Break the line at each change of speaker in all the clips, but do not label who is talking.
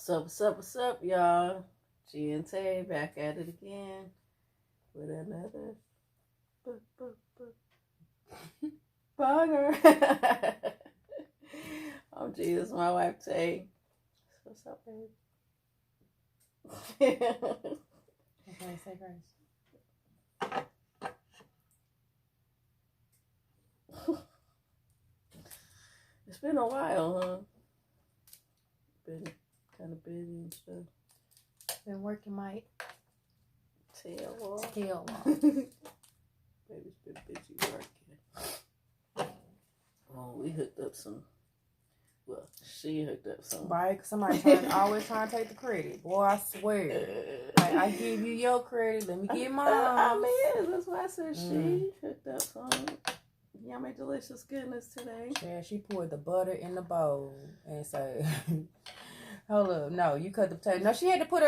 What's up, y'all? G and Tay back at it again with another banger. I'm G, this is my wife Tay. What's up, babe?
Okay, say grace.
It's been a while, huh? Been kind of busy and stuff.
Been working my
tail off.
Baby's
been busy working. Oh, we hooked up some. Well, she hooked up some.
Right, because somebody always trying to take the credit. Boy, I swear. Like, I give you your credit, let me get mine.
I mean, that's why I said she hooked up some yummy, delicious goodness today.
Yeah, she poured the butter in the bowl and said, hold up, no, you cut the potato. No, she had to put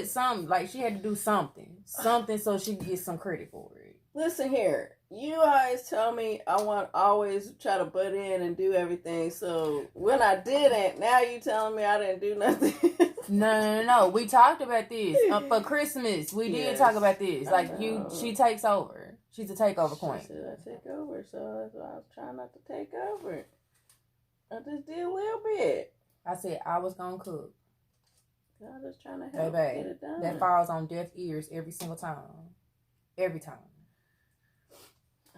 something, like she had to do something so she could get some credit for it.
Listen here, you always tell me I want always try to butt in and do everything. So when I didn't, now you telling me I didn't do nothing.
No. We talked about this for Christmas. We did talk about this. Like she takes over. She's a takeover queen.
She said I take over, so that's why I was trying not to take over. I just did a little bit.
I said I was gonna cook.
I'm just trying to help
get
it done.
That falls on deaf ears every single time. Every time.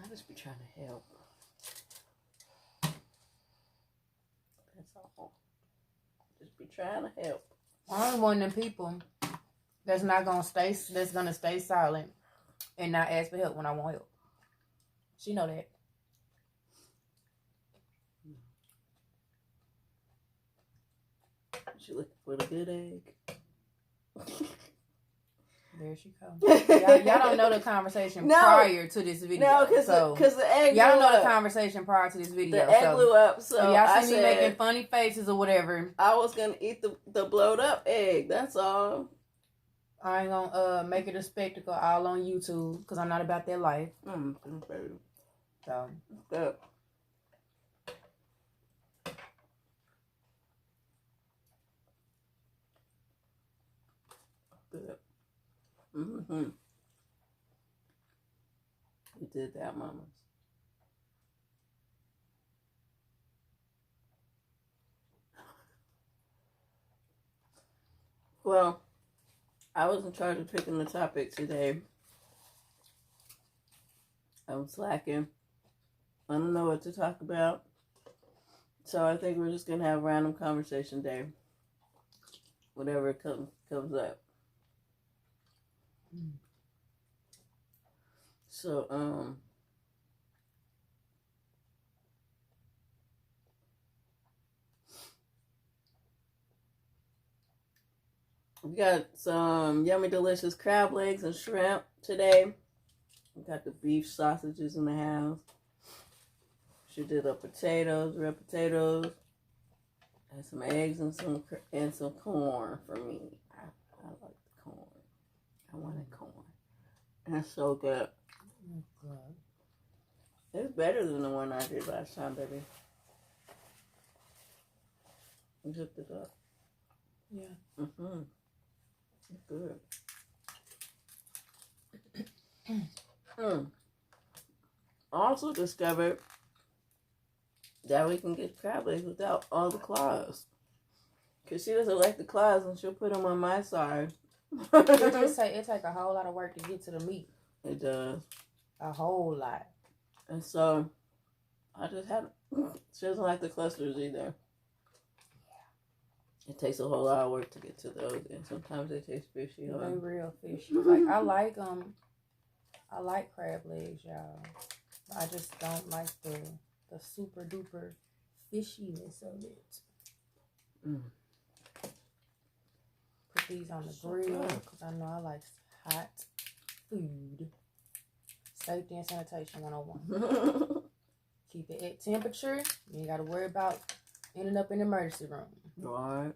I just be trying to help. That's all. Just be trying to help.
I'm one of them people that's gonna stay silent and not ask for help when I want help. She know that.
She looking for the good egg.
There she comes. Y'all don't know the conversation prior to this video.
No, because the egg
y'all don't know the conversation prior to this video.
The egg blew up, so
y'all see me making funny faces or whatever.
I was going to eat the blowed up egg. That's all.
I ain't gonna make it a spectacle all on YouTube because I'm not about that life. So.
Good. Good. Mm-hmm. You did that, mamas. Well, I was in charge of picking the topic today. I'm slacking. I don't know what to talk about. So I think we're just going to have a random conversation day. Whatever comes up. So, we got some yummy, delicious crab legs and shrimp today. We got the beef sausages in the house. She did red potatoes, and some eggs and some corn for me. I like the corn. I wanted corn. And it's so good. It's better than the one I did last time, baby. You hooked it up.
Yeah.
Mm-hmm. Good. Also discovered that we can get crab legs without all the claws. Because she doesn't like the claws and she'll put them on my side.
It take a whole lot of work to get to the meat.
It does.
A whole lot.
And so, I just had... She doesn't like the clusters either. It takes a whole lot of work to get to those, and sometimes they taste fishy.
They real fishy. Like I like crab legs, y'all. I just don't like the super duper fishiness of it. Put these on the grill because I know I like hot food. Safety and sanitation 101. Keep it at temperature. You ain't got to worry about ending up in the emergency room.
Right.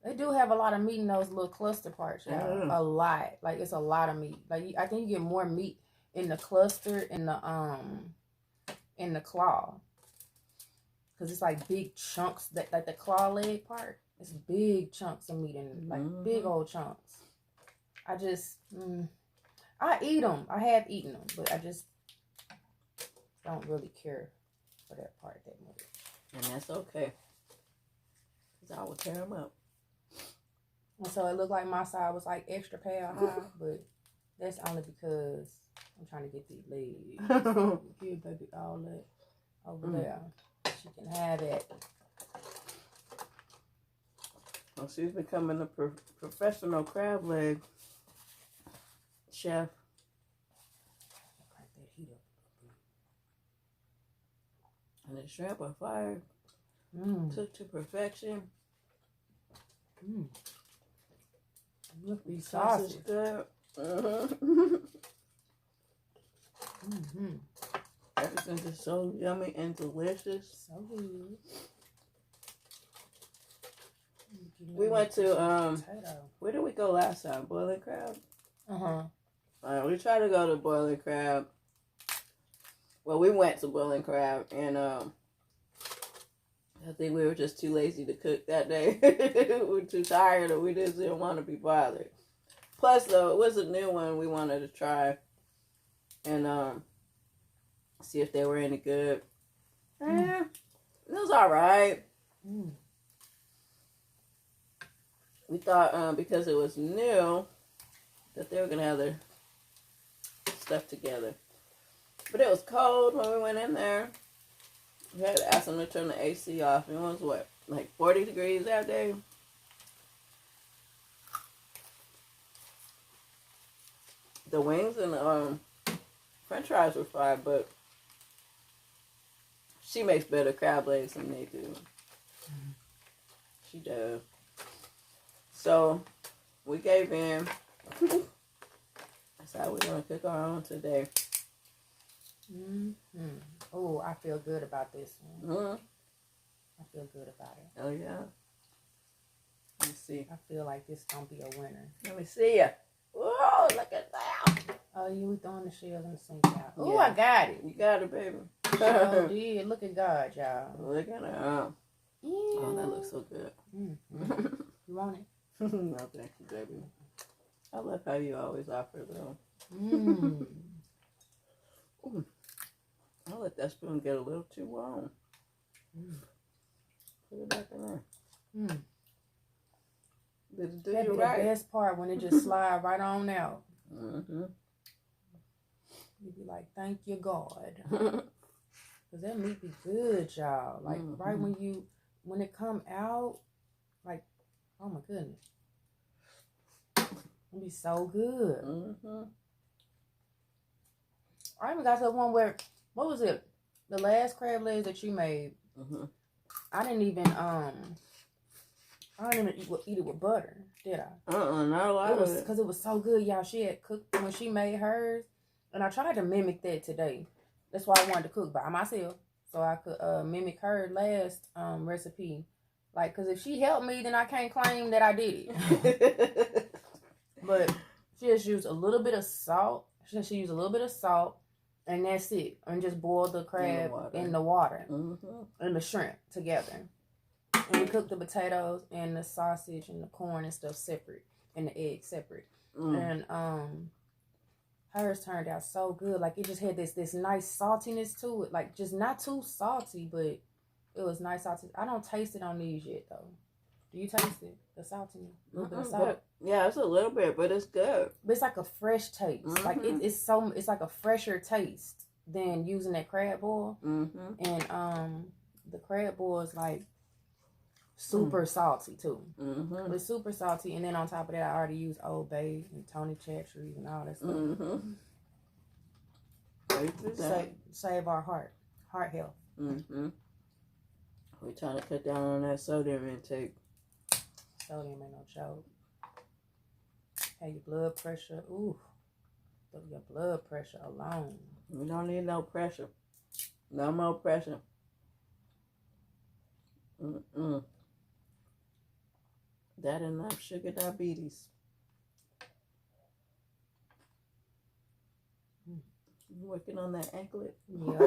They do have a lot of meat in those little cluster parts, y'all. A lot. Like, it's a lot of meat. Like, I think you get more meat in the cluster in the claw. because it's like big chunks, that like the claw leg part. It's big chunks of meat and like big old chunks. I just, I eat them. I have eaten them, but I just don't really care for that part that much.
And that's okay. Because I will tear them up.
And so it looked like my side was like extra pound high, but that's only because I'm trying to get these legs. So give baby all that over there. She can have it.
Well, she's becoming a professional crab leg chef.
Crank that heat up.
And the shrimp are fire. Took to perfection.
Look, these
Sausage
sausages.
good. Everything is so yummy and delicious.
So good.
We went to where did we go last time? Boiling Crab. We tried to go to Boiling Crab. Well, we went to Boiling Crab, and I think we were just too lazy to cook that day. We were too tired, or we just didn't want to be bothered. Plus, though, it was a new one we wanted to try, and see if they were any good. It was all right. We thought because it was new that they were gonna have their stuff together, but it was cold when we went in there. We had to ask them to turn the AC off. It was what, like 40 degrees that day. The wings and French fries were fine, but she makes better crab legs than they do. She does. So we gave in. That's how we're gonna cook our own today.
Oh, I feel good about this one. I feel good about it.
Oh yeah. Let me see.
I feel like this gonna be a winner.
Let me see ya. Whoa! Look at that.
Oh, you were throwing the shells in the sink out. Oh,
Yeah.
I got it.
You got it, baby.
Oh, did. Look at God, y'all.
Look at her.
Yeah.
Oh, that looks so good.
You want it?
No, thank you, baby. I love how you always offer, though. I'll let that spoon get a little too warm. Put it back in there. Did it do
That'd
you
be
right?
the best part when it just slide right on out. You'd be like, thank you, God. Because that meat be good, y'all. Like, right when it come out, like, oh my goodness. It'd be so good. I even got to the one where, what was it? The last crab legs that you made. I didn't even eat it with butter, did I?
Not a lot of it.
Because it was so good, y'all. She had cooked when she made hers. And I tried to mimic that today. That's why I wanted to cook by myself. So I could mimic her last recipe. Like, because if she helped me, then I can't claim that I did it. But she just used a little bit of salt. She used a little bit of salt. And that's it. And just boiled the crab in the water. And the shrimp together. And we cooked the potatoes and the sausage and the corn and stuff separate. And the eggs separate. And hers turned out so good. Like, it just had this nice saltiness to it. Like, just not too salty, but it was nice salty. I don't taste it on these yet, though. Do you taste it? The saltiness? A little bit of salt?
Yeah, it's a little bit, but it's good.
But it's like a fresh taste. Like, it's like a fresher taste than using that crab boil. And the crab boil is like super salty, too. It's super salty. And then on top of that, I already used Old Bay and Tony Chachery and all that stuff. Save our heart health.
We're trying to cut down on that sodium intake.
Sodium ain't no joke. Hey, your blood pressure. Ooh, your blood pressure alone.
We don't need no pressure. No more pressure. That enough sugar diabetes. Working on that anklet.
Yeah,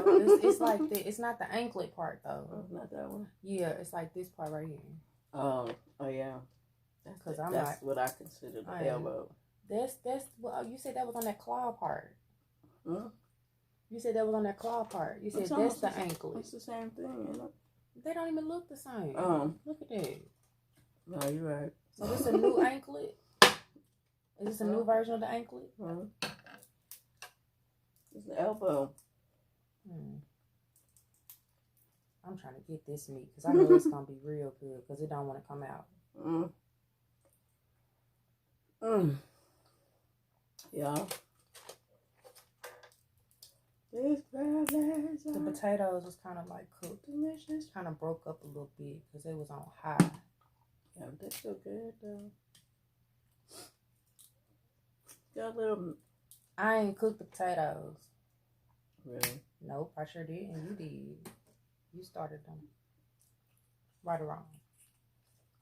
it's like it's not the anklet part though.
Oh, not that one.
Yeah, it's like this part right here.
Oh yeah. That's what I consider the elbow.
That's well, you said that was on that claw part.
Hmm?
You said that was on that claw part. You said that's the anklet.
It's the same thing, you know.
They don't even look the same. Look at that.
No, you're right.
So this a new anklet? Is this a new version of the anklet?
It's the elbow.
I'm trying to get this meat because I know it's gonna be real good because it don't want to come out.
Yeah.
The potatoes was kind of like cooked. Delicious. Kind of broke up a little bit because it was on high.
Yeah, but they're still good though. Got a little.
I ain't cooked the potatoes.
Really?
Nope, I sure did, and you did. You started them. Right or wrong?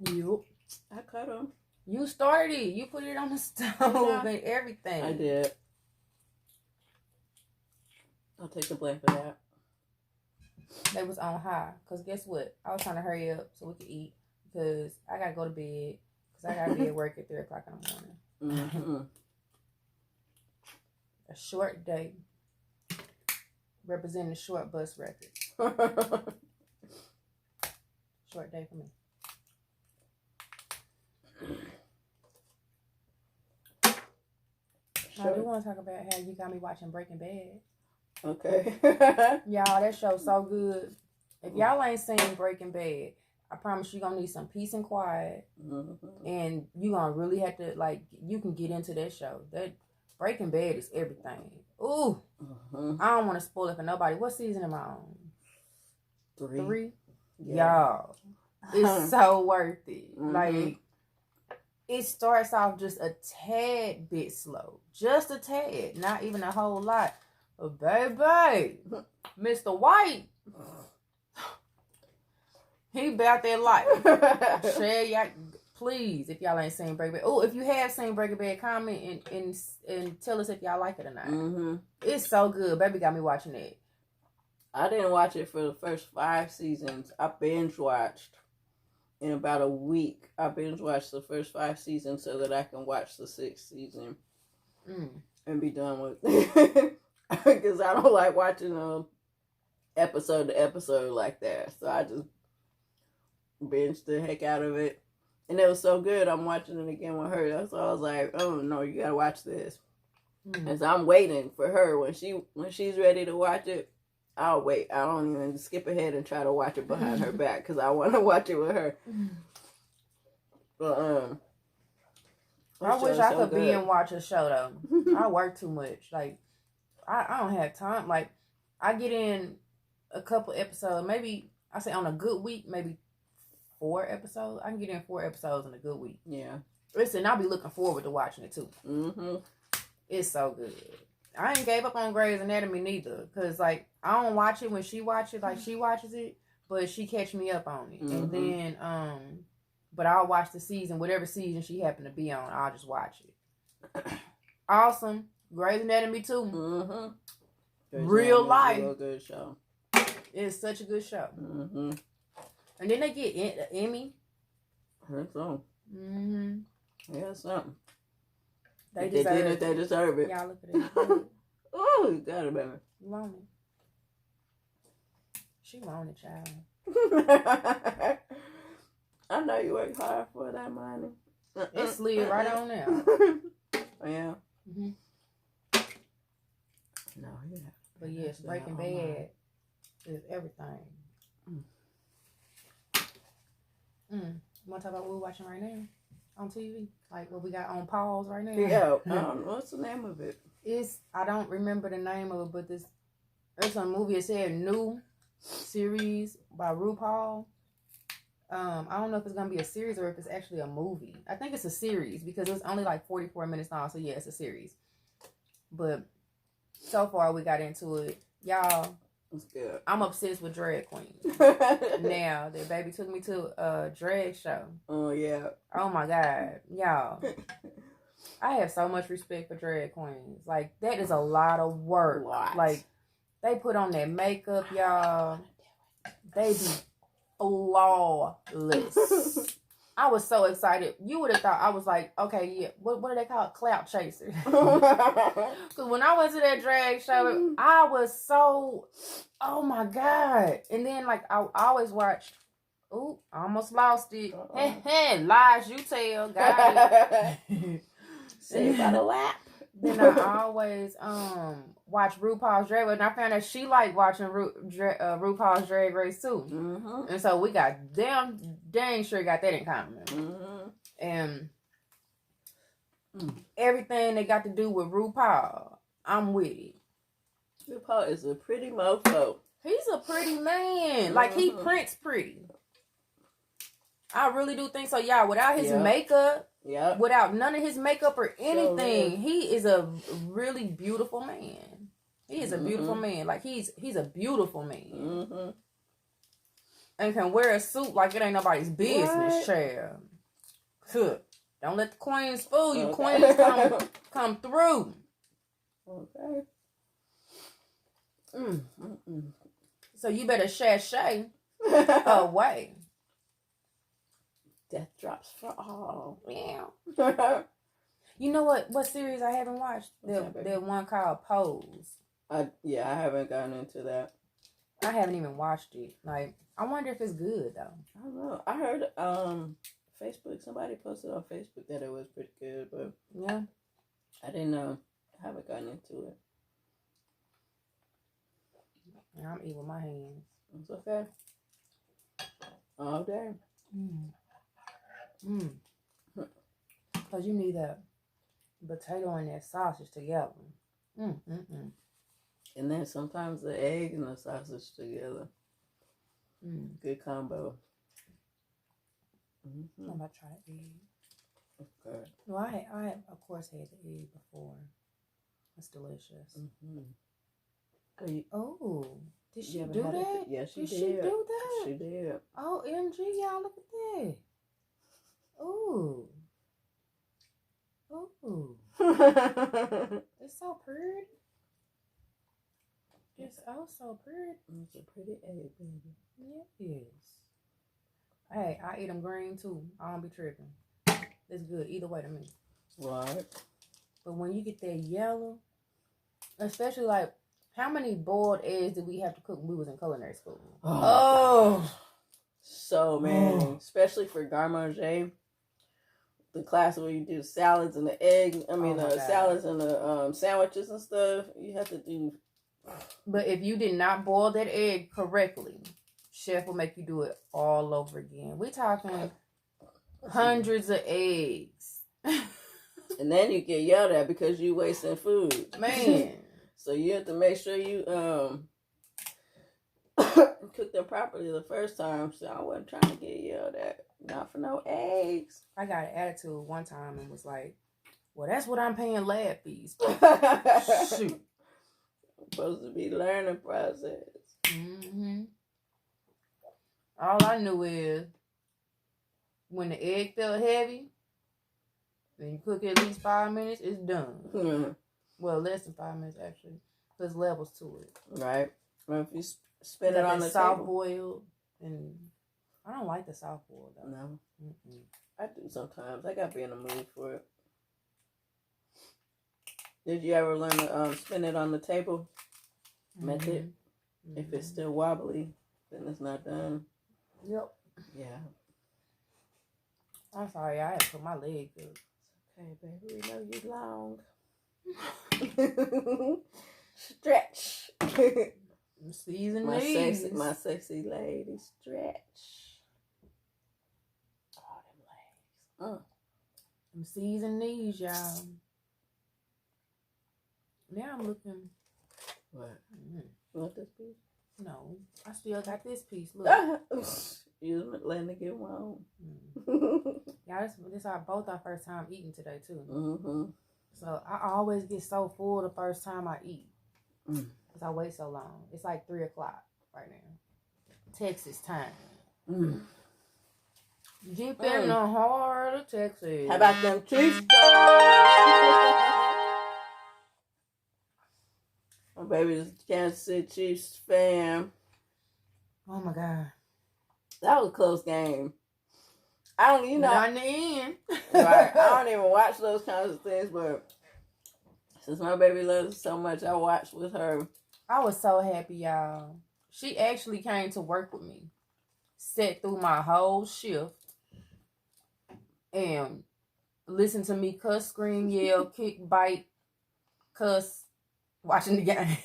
Yup. I cut them.
You started it. You put it on the stove and everything.
I did. I'll take the blame for that.
They was on high. Because guess what? I was trying to hurry up so we could eat. Because I got to go to bed. Because I got to be at work at 3 o'clock in the morning.
Mm-hmm.
A short day. Representing the short bus record. Short day for me. Sure. I do want to talk about how you got me watching Breaking Bad.
Okay.
Y'all, that show's so good. If y'all ain't seen Breaking Bad, I promise you're going to need some peace and quiet. Mm-hmm. And you're going to really have to, like, you can get into that show. That Breaking Bad is everything. Ooh. Mm-hmm. I don't want to spoil it for nobody. What season am I on? 3? Yeah. Y'all. It's so worth it. Mm-hmm. Like, it starts off just a tad bit slow. Just a tad. Not even a whole lot. But baby, Mr. White, he about that life. Share y'all, please, if y'all ain't seen Breaking Bad. Oh, if you have seen Breaking Bad, comment and tell us if y'all like it or not. Mm-hmm. It's so good. Baby got me watching it.
I didn't watch it for the first 5 seasons. I binge watched in about a week. I binge watched the first 5 seasons so that I can watch the 6th season and be done with it. Because I don't like watching episode to episode like that. So I just binged the heck out of it. And it was so good. I'm watching it again with her. So I was like, oh no, you gotta watch this. And so I'm waiting for her. When she's ready to watch it, I'll wait. I don't even skip ahead and try to watch it behind her back because I want to watch it with her. But
I wish I could be and watch a show though. I work too much. Like I don't have time. Like I get in a couple episodes. Maybe I say on a good week, maybe 4 episodes. I can get in 4 episodes in a good week. Yeah. Listen, I'll be looking forward to watching it too. Mm-hmm. It's so good. I ain't gave up on Grey's Anatomy neither. Because, like, I don't watch it when she watches it. Like, she watches it, but she catch me up on it. Mm-hmm. And then, but I'll watch the season, whatever season she happened to be on, I'll just watch it. Awesome. Grey's Anatomy too. Mm-hmm. Real life.
Real good show.
It's such a good show. Mm-hmm. And then they get an Emmy.
Heard so. Mm-hmm. Yeah, something.
They did it.
They deserve it.
Y'all look at it.
Oh, you got it, baby.
You want it? She want it, child.
I know you work hard for that money.
It slid right on there.
Yeah. Mm-hmm. No, yeah.
But yes, Breaking Bad is everything. You want to talk about what we're watching right now on TV? Like what we got on pause right now?
Yeah. What's the name of it?
I don't remember the name of it, but there's a movie. It said new series by RuPaul. I don't know if it's gonna be a series or if it's actually a movie. I think it's a series because it was only like 44 minutes long. So yeah, it's a series. But so far we got into it, y'all.
It's good.
I'm obsessed with drag queens. Now, the baby took me to a drag show.
Oh, yeah.
Oh, my God. Y'all. I have so much respect for drag queens. Like, that is a lot of work.
What?
Like, they put on their makeup, y'all. They be flawless. I was so excited. You would have thought I was like, okay, yeah. What do they call it? Clout chaser. Because when I went to that drag show, I was so, oh my God. And then, like, I always watched. Ooh, I almost lost it. Hey, lies you tell. Got it.
Saved by the lap.
Then I always watch RuPaul's Drag Race, and I found that she liked watching RuPaul's Drag Race too.
Mm-hmm.
And so we got dang sure got that in common.
Mm-hmm.
And everything they got to do with RuPaul, I'm with it.
RuPaul is a pretty mofo.
He's a pretty man. Like, he prints pretty. I really do think so, y'all. Without his makeup, without none of his makeup or anything, he is a really beautiful man. He is a beautiful man. Like, he's a beautiful man.
Mm-hmm.
And can wear a suit like it ain't nobody's business, child. Don't let the queens fool you. Queens come through.
Okay.
So you better sashay away.
Death drops for all.
Yeah. You know what series I haven't watched? The one called Pose.
I haven't gotten into that.
I haven't even watched it. Like, I wonder if it's good though.
I don't know. I heard Facebook, somebody posted on Facebook that it was pretty good, but
yeah,
I didn't know. I haven't gotten into it.
And I'm eating with my hands.
It's okay. All day.
Because you need that potato and that sausage together.
And then sometimes the egg and the sausage together. Good combo.
I'm about to try the egg.
Okay.
Well, I of course had the egg before. It's delicious. Oh, did she do that?
Yes, she did.
Did she do that?
She did.
Oh, MG, y'all, look at that. Ooh. It's so pretty. It's so pretty.
It's a pretty egg, baby.
Yes. Hey, I eat them green too. I don't be tripping. It's good either way to me.
Right.
But when you get that yellow, especially like, how many boiled eggs did we have to cook when we was in culinary school?
So many. Especially for garde manger. The class where you do salads and the egg. Salads and the sandwiches and stuff. You have to do.
But if you did not boil that egg correctly, chef will make you do it all over again. We're talking hundreds of eggs.
And then you get yelled at because you wasting food.
Man.
So you have to make sure you cook them properly the first time. So I wasn't trying to get yelled at. Not for no eggs.
I got an attitude one time and was like, well, that's what I'm paying lab fees. Shoot.
Supposed to be learning process.
All I knew is when the egg felt heavy, and you cook it at least 5 minutes, it's done. Well, less than 5 minutes actually. There's levels to it.
Right. Well, if you spin it on the
soft
table.
boiled, and I don't like the soft boiled though.
No. I do sometimes. I gotta be in the mood for it. Did you ever learn to spin it on the table method? If it's still wobbly, then it's not done.
Yep.
Yeah.
I'm sorry, I had to put my leg up.
Okay, baby, we know you long. Stretch.
Season
my sexy lady, stretch. Oh, them legs.
Them seasoned knees, y'all. Now I'm looking.
What? You want this piece?
No, I still got this piece. Look.
You was letting it get warm.
Yeah, this both our first time eating today too. So I always get so full the first time I eat because I wait so long. It's like 3:00 right now, Texas time. Deep in the heart of Texas.
How about them Chiefs? My baby's Kansas City Chiefs fan.
Oh my God.
That was a close game. I don't,
Not in the end.
Right. I don't even watch those kinds of things, but since my baby loves it so much, I watched with her.
I was so happy, y'all. She actually came to work with me, sat through my whole shift, and listened to me cuss, scream, yell, kick, bite, cuss, watching the game.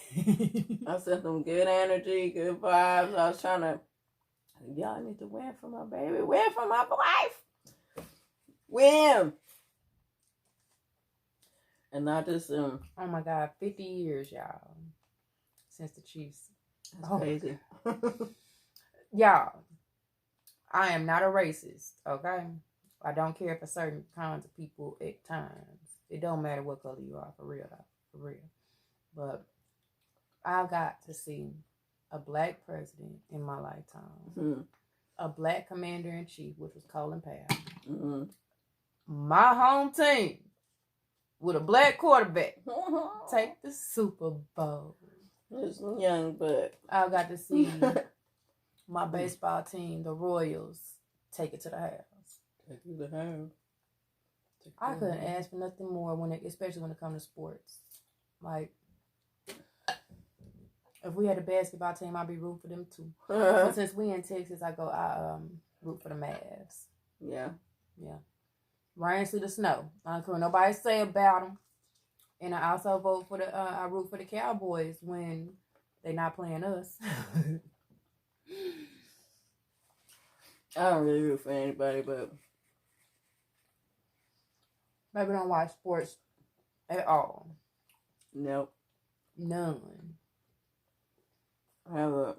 I sent them good energy, good vibes. I was trying to, y'all need to win for my baby, win for my wife, win. And not just
oh my God, 50 years, y'all, since the Chiefs.
That's crazy.
Y'all, I am not a racist, okay? I don't care for certain kinds of people at times. It don't matter what color you are, for real. But I got to see a black president in my lifetime. A black commander-in-chief, which was Colin Powell. My home team, with a black quarterback, take the Super Bowl.
It's young, but
I got to see my baseball team, the Royals, take it to the house.
Take it to the house.
I couldn't ask for nothing more especially when it comes to sports. Like, if we had a basketball team, I'd be rooting for them too. But since we in Texas, I root for the Mavs.
Yeah.
Rain through the snow. I don't care what nobody say about them. And I also vote for I root for the Cowboys when they not playing us.
I don't really root for anybody, but
maybe don't watch sports at all.
Nope.
None.
I have a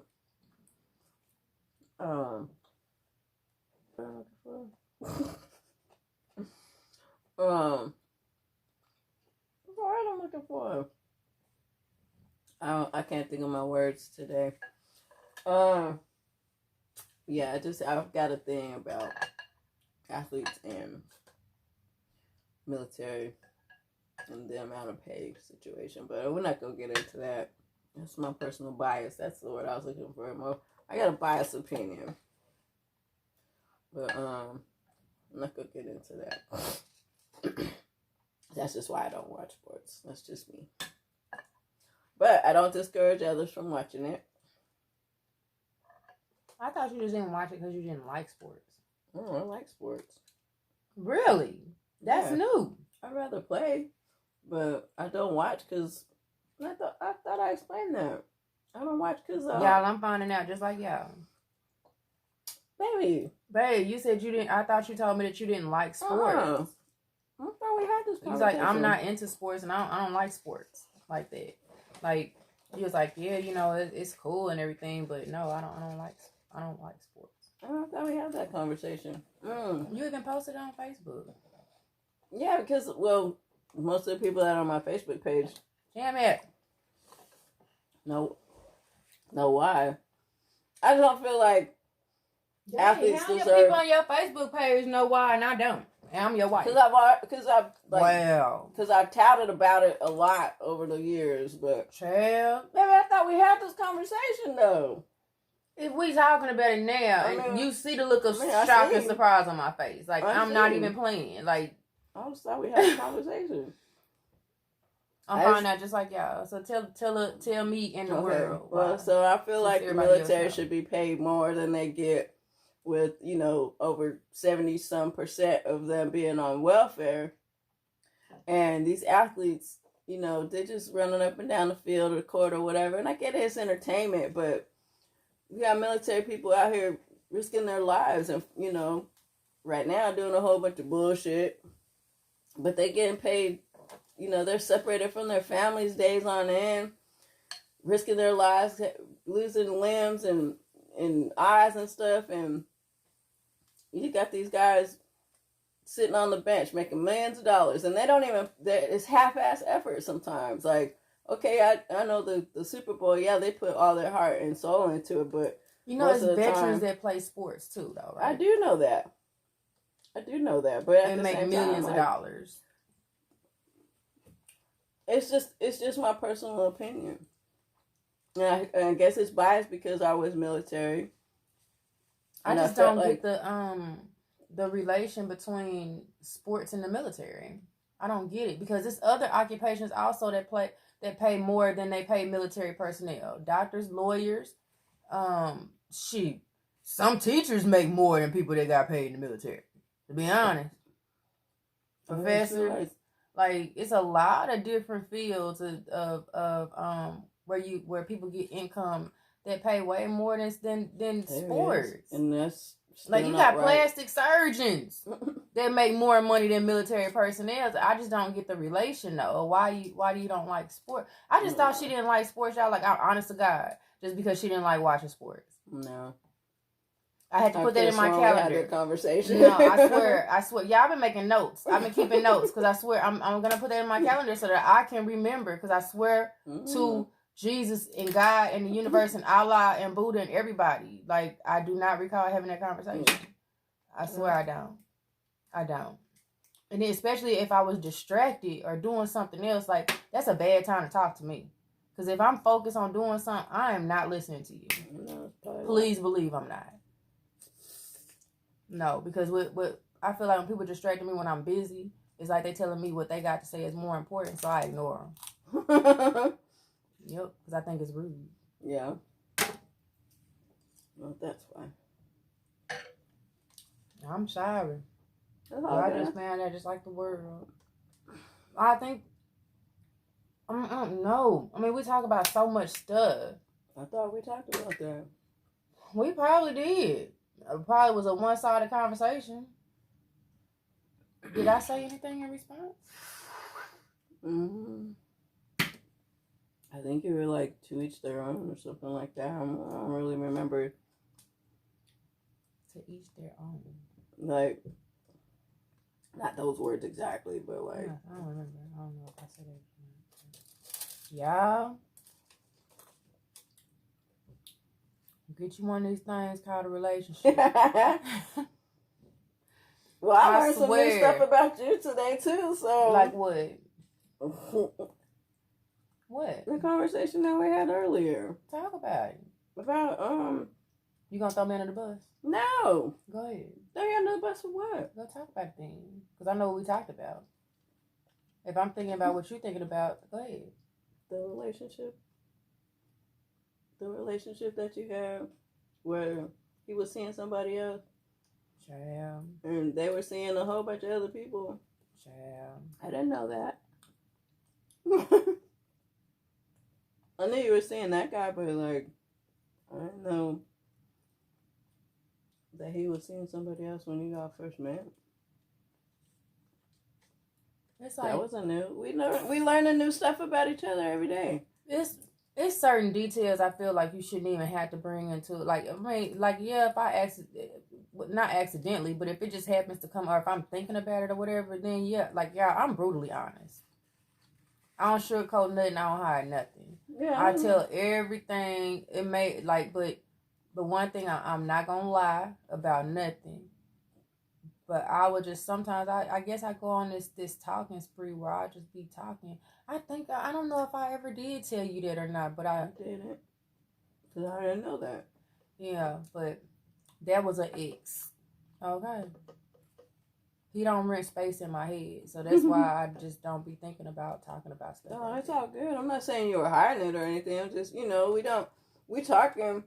what I'm looking for. I can't think of my words today. Yeah, I've got a thing about athletes and military and the amount of pay situation, but we're not gonna get into that. That's my personal bias. That's the word I was looking for. I got a biased opinion, but I'm not gonna get into that. That's just why I don't watch sports. That's just me. But I don't discourage others from watching it.
I thought you just didn't watch it because you didn't like sports.
I like sports.
Really? That's new.
I'd rather play, but I don't watch because I thought I explained that. I don't watch because
y'all, I'm finding out just like y'all.
Babe,
you said you didn't. I thought you told me that you didn't like sports.
I thought we had this conversation.
He's like, I'm not into sports and I don't like sports like that. Like, he was like, yeah, it's cool and everything, but no, I don't like sports.
I thought we had that conversation.
You even posted it on Facebook.
Yeah, because most of the people that are on my Facebook page.
Damn it.
No, why? I don't feel like athletes
how
deserve.
Your people on your Facebook page know why and I don't. And I'm your wife.
Because I've touted about it a lot over the years, but
child,
baby, I thought we had this conversation though.
If we talking about it now, and you see the look of shock and surprise on my face, like I'm not even playing. Like,
I just thought we had a conversation.
I'm finding out just like y'all. So tell me in the world.
Well, so I feel like the military should be paid more than they get, with over 70% of them being on welfare, and these athletes, they're just running up and down the field or the court or whatever. And I get it, it's entertainment, but we got military people out here risking their lives and right now doing a whole bunch of bullshit, but they getting paid. They're separated from their families days on end, risking their lives, losing limbs and eyes and stuff, and you got these guys sitting on the bench making millions of dollars, and they don't even. It's half-ass effort sometimes. Like, okay, I know the Super Bowl. Yeah, they put all their heart and soul into it, but
it's veterans that play sports too, though, right?
I do know that. I do know that, but at
and
the
make
same
millions
time,
of dollars.
It's just my personal opinion. And I guess it's biased because I was military.
I just don't get the relation between sports and the military. I don't get it because there's other occupations also that pay more than they pay military personnel. Doctors, lawyers, shoot. Some teachers make more than people that got paid in the military. To be honest, professors, like it's a lot of different fields of where people get income that pay way more than sports.
And that's
like you got plastic surgeons that make more money than military personnel. I just don't get the relation though. Why you don't like sports? I just thought she didn't like sports, y'all. Like, I'm honest to God, just because she didn't like watching sports.
No.
I had to put that in my calendar.
We had that conversation.
No, I swear. Y'all, I've been making notes. I've been keeping notes because I swear I'm gonna put that in my calendar so that I can remember. Because I swear to Jesus and God and the universe and Allah and Buddha and everybody, like, I do not recall having that conversation. I swear I don't. And then especially if I was distracted or doing something else, like, that's a bad time to talk to me. Because if I'm focused on doing something, I am not listening to you.
No,
please believe I'm not. No, because what I feel like when people distract me when I'm busy, it's like they telling me what they got to say is more important, so I ignore them. Yep, because I think it's rude.
Yeah. Well, that's fine.
I'm sorry. I just found that just like the world. I think, I don't know. I mean, we talk about so much stuff.
I thought we talked about that.
We probably did. It probably was a one-sided conversation. Did I say anything in response?
I think you were like, to each their own or something like that. I don't really remember.
To each their own.
Like, not those words exactly, but like.
Yeah, I don't remember. I don't know if I said it. Y'all. Get you one of these things called a relationship.
Well, I learned some new stuff about you today too. So,
like what? What?
The conversation that we had earlier.
Talk about it.
About
You gonna throw me under the bus?
No.
Go ahead.
Throw you under the bus for what?
Go talk about things, because I know what we talked about. If I'm thinking about what you're thinking about, go ahead.
The relationship. The relationship that you have where he was seeing somebody else.
Child.
And they were seeing a whole bunch of other people.
Child.
I didn't know that. I knew you were seeing that guy, but like, I didn't know that he was seeing somebody else when you got first met.
It's like,
that wasn't new. We learning new stuff about each other every day.
It's certain details I feel like you shouldn't even have to bring into it. Like, I mean, like, yeah, if I not accidentally, but if it just happens to come, or if I'm thinking about it or whatever, then yeah, like, yeah, I'm brutally honest. I don't sugarcoat nothing. I don't hide nothing.
Yeah,
I tell everything. It may, like, but the one thing I'm not gonna lie about nothing. But I would just sometimes, I guess I go on this talking spree where I just be talking. I think, I don't know if I ever did tell you that or not, but I
didn't. Because I didn't know that.
Yeah, but that was an ex. Okay. He don't rent space in my head. So that's why I just don't be thinking about talking about stuff.
No, it's all good. I'm not saying you were hiding it or anything. I'm just, we talking.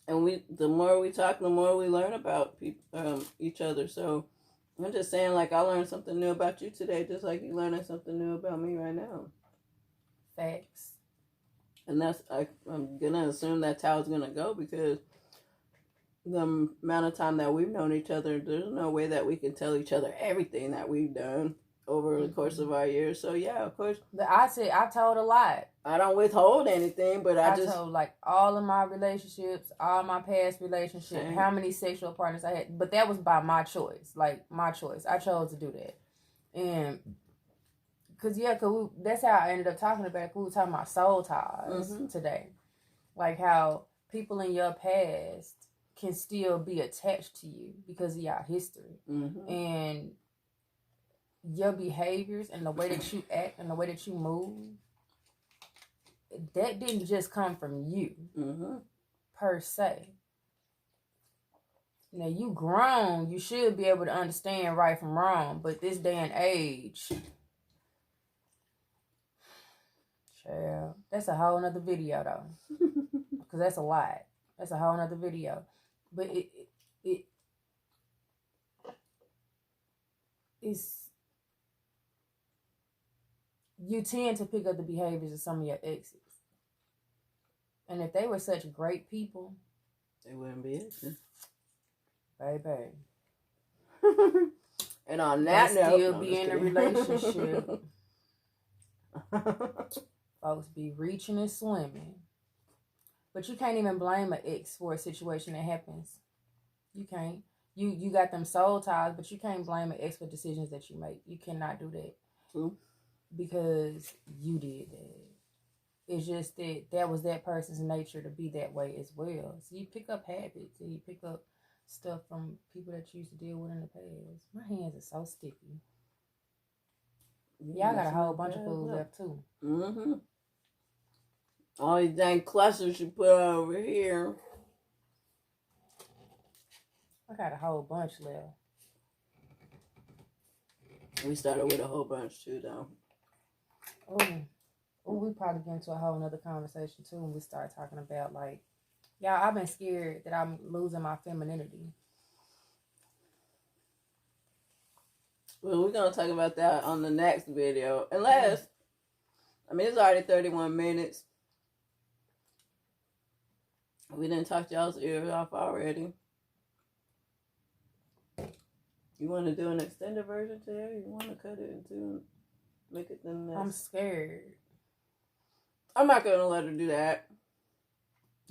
And the more we talk, the more we learn about each other. So I'm just saying, like, I learned something new about you today, just like you learning something new about me right now.
Facts.
And I'm gonna assume that's how it's gonna go, because the amount of time that we've known each other, there's no way that we can tell each other everything that we've done over the course of our years. So yeah, of course.
But I told a lot.
I don't withhold anything, but I just
told, like, all of my relationships, all my past relationships, how many sexual partners I had. But that was by my choice. Like, my choice. I chose to do that. And because that's how I ended up talking about it. We were talking about soul ties today. Like, how people in your past can still be attached to you because of your history. And your behaviors and the way that you act and the way that you move, that didn't just come from you per se. Now you grown, you should be able to understand right from wrong, but this day and age, child, that's a whole nother video though, because that's a lot. That's a whole nother video, but it's, you tend to pick up the behaviors of some of your exes, and if they were such great people,
they wouldn't be exes.
Baby.
And on that note,
still be in a relationship. Folks be reaching and swimming. But you can't even blame an ex for a situation that happens. You can't. You got them soul ties, but you can't blame an ex for decisions that you make. You cannot do that.
True.
Because you did that. It's just that was that person's nature to be that way as well. So you pick up habits and you pick up stuff from people that you used to deal with in the past. My hands are so sticky. Y'all got a whole bunch of food left too.
All these dang clusters you put over here.
I got a whole bunch left.
We started with a whole bunch too, though.
Oh, we probably get into a whole nother conversation too when we start talking about, like, y'all, I've been scared that I'm losing my femininity.
Well, we're going to talk about that on the next video. Unless, I mean, it's already 31 minutes. We didn't talk y'all's ears off already. You want to do an extended version today? You want to cut it into, make it the next?
I'm scared.
I'm not going to let her do that.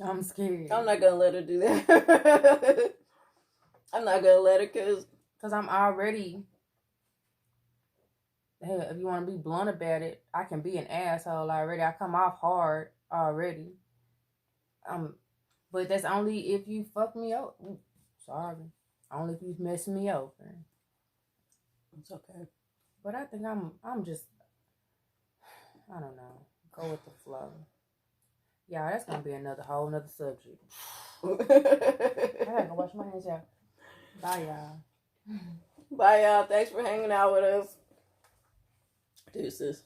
I'm scared.
I'm not going to let her do that. I'm not going to let her because
I'm already, hey, if you want to be blunt about it, I can be an asshole already. I come off hard already. But that's only if you fuck me up. Sorry. Only if you mess me over.
It's okay.
But I think I'm just, I don't know. Go with the flow. Yeah, that's going to be whole nother subject. I gotta go wash my hands, y'all. Bye, y'all.
Bye, y'all. Thanks for hanging out with us. Deuces.